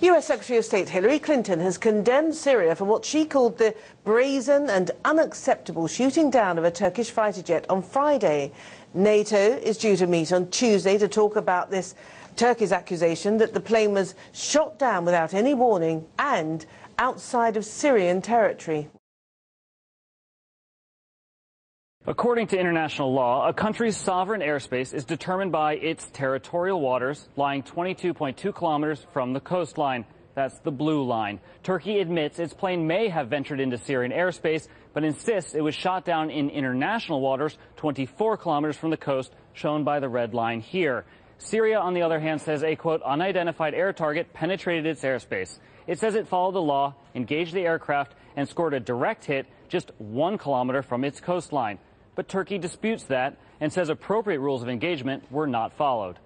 US Secretary of State Hillary Clinton has condemned Syria for what she called the brazen and unacceptable shooting down of a Turkish fighter jet on Friday. NATO is due to meet on Tuesday to talk about this Turkey's accusation that the plane was shot down without any warning and outside of Syrian territory. According to international law, a country's sovereign airspace is determined by its territorial waters lying 22.2 kilometers from the coastline. That's the blue line. Turkey admits its plane may have ventured into Syrian airspace, but insists it was shot down in international waters 24 kilometers from the coast, shown by the red line here. Syria, on the other hand, says a, quote, unidentified air target penetrated its airspace. It says it followed the law, engaged the aircraft, and scored a direct hit just 1 kilometer from its coastline. But Turkey disputes that and says appropriate rules of engagement were not followed.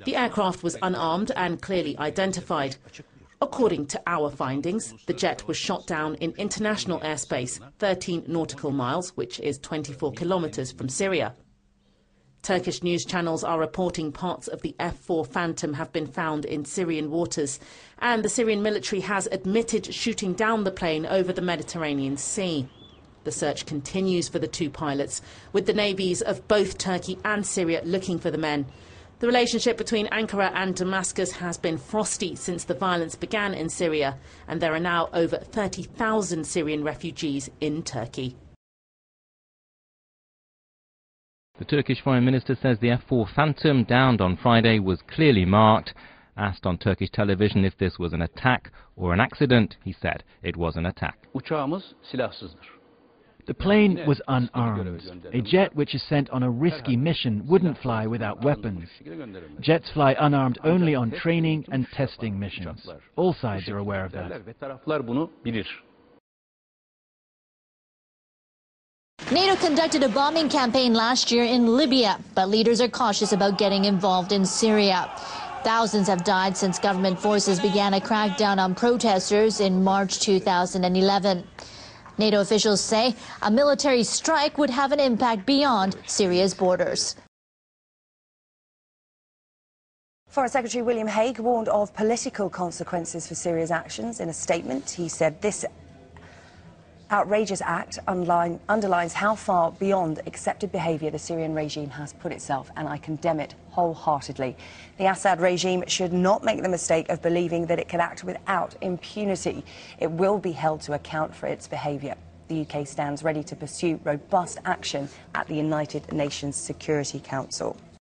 The aircraft was unarmed and clearly identified. According to our findings, the jet was shot down in international airspace, 13 nautical miles, which is 24 kilometers from Syria. Turkish news channels are reporting parts of the F-4 Phantom have been found in Syrian waters, and the Syrian military has admitted shooting down the plane over the Mediterranean Sea. The search continues for the two pilots, with the navies of both Turkey and Syria looking for the men. The relationship between Ankara and Damascus has been frosty since the violence began in Syria, and there are now over 30,000 Syrian refugees in Turkey. The Turkish Foreign Minister says the F-4 Phantom downed on Friday was clearly marked. Asked on Turkish television if this was an attack or an accident, he said it was an attack. The plane was unarmed. A jet which is sent on a risky mission wouldn't fly without weapons. Jets fly unarmed only on training and testing missions. All sides are aware of that. NATO conducted a bombing campaign last year in Libya, but leaders are cautious about getting involved in Syria. Thousands have died since government forces began a crackdown on protesters in March 2011. NATO officials say a military strike would have an impact beyond Syria's borders. Foreign Secretary William Hague warned of political consequences for Syria's actions. In a statement, he said this outrageous act underlines how far beyond accepted behaviour the Syrian regime has put itself, and I condemn it wholeheartedly. The Assad regime should not make the mistake of believing that it can act without impunity. It will be held to account for its behaviour. The UK stands ready to pursue robust action at the United Nations Security Council.